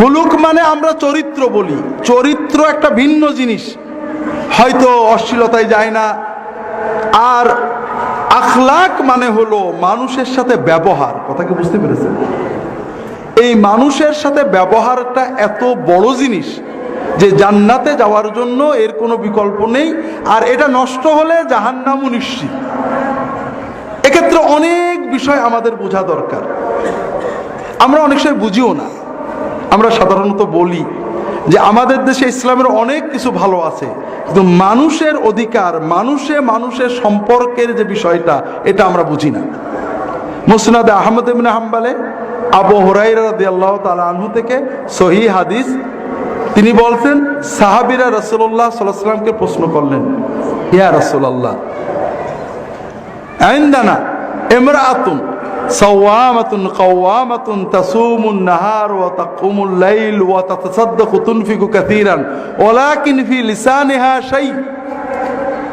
খুলুক মানে আমরা চরিত্র বলি, চরিত্র একটা ভিন্ন জিনিস, হয়তো অশ্লীলতায় যায় না। আর আখলাক মানে হলো মানুষের সাথে ব্যবহার। কথা কি বুঝতে পেরেছেন? এই মানুষের সাথে ব্যবহারটা এত বড় জিনিস যে জান্নাতে যাওয়ার জন্য এর কোনো বিকল্প নেই। আর এটা নষ্ট হলে জাহান্নামও নিশ্চিত। এক্ষেত্রে অনেক বিষয় আমাদের বোঝা দরকার। আমরা অনেক সময় বুঝিও না। আমরা সাধারণত বলি যে আমাদের দেশে ইসলামের অনেক কিছু ভালো আছে, কিন্তু মানুষের অধিকার, মানুষের সম্পর্কের যে বিষয়টা, এটা আমরা বুঝি না। মুসনাদে আহমদ ইবনে হাম্বলে আবু হুরায়রা রাদিয়াল্লাহু তাআলা আনহু থেকে সহিহ হাদিস, তিনি বলছেন সাহাবীরা রাসূলুল্লাহ সাল্লাল্লাহু আলাইহি ওয়াসাল্লামকে প্রশ্ন করলেন, ইয়া রাসূলুল্লাহ, ইনদানা ইমরাআতুন সাওয়ামাতুন কাওয়ামাতুন তাসুমুন নাহার ওয়া তাকুমুল লাইল ওয়া তাতাসাদ্দাকু তুনফিকু কাসীরান ওয়ালাকিন ফি লিসানিহা শাই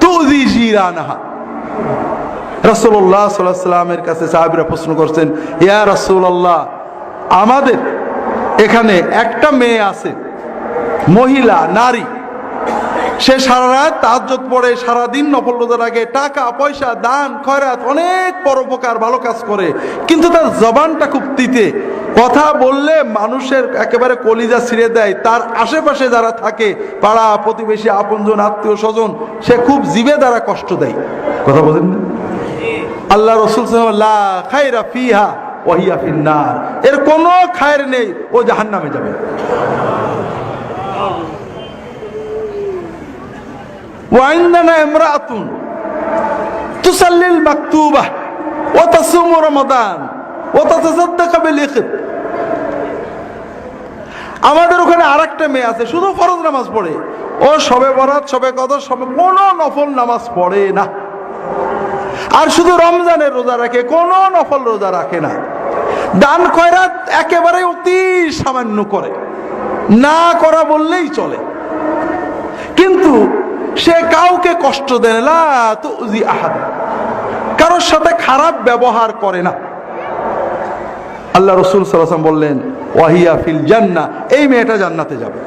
তুযি জিরানাহা। রাসূলুল্লাহ সাল্লাল্লাহু আলাইহি ওয়াসাল্লামের কাছে সাহাবীরা প্রশ্ন করছেন, ইয়া রাসূলুল্লাহ, আমাদের এখানে একটা মেয়ে আছে, মহিলা, নারী, সে সারা রাত তাহাজ্জুদ পড়ে, সারাদিন নফল রোজা রাখে, টাকা পয়সা দান খয়রাত অনেক পরোপকার ভালো কাজ করে, কিন্তু তার জবানটা খুব তিতে, কথা বললে মানুষের একেবারে কলিজা ছিঁড়ে দেয়। তার আশেপাশে যারা থাকে, পাড়া প্রতিবেশী, আপনজন, আত্মীয় স্বজন, সে খুব জিভে দ্বারা কষ্ট দেয়। কথা বলেন না? আল্লাহ রাসূল সাল্লাল্লাহু আলাইহি ওয়াসাল্লাম, লা খায়রা ফিহা ওয়া হিয়া ফিন্নার, এর কোনো খায়ের নেই, ও জাহান্নামে যাবে। ওয়াইন্দানা ইমরাআতুন তুসাল্লিল মাকতুবা ওয়া তাসুমু রমাদান ওয়া তাতাসাদ্দাকু বিল ইখত। আমাদের ওখানে আরেকটা মেয়ে আছে, শুধু ফরজ নামাজ পড়ে, ও সবে বরাত, সবে কদর, সবে কোনো নফল নামাজ পড়ে না, আর শুধু রমজানের রোজা রাখে, কোনো নফল রোজা রাখে না, দান খয়রাত একেবারে অতি সামান্য করে, না করা বললেই চলে, কিন্তু সে কাউকে কষ্ট দেয় না, তুজি আহাদা, কারোর সাথে খারাপ ব্যবহার করে না। আল্লাহ রাসূল সাল্লাল্লাহু আলাইহি ওয়াসাল্লাম বললেন, ওয়াহিয়া ফিল জান্নাহ, এই মেয়েটা জান্নাতে যাবে।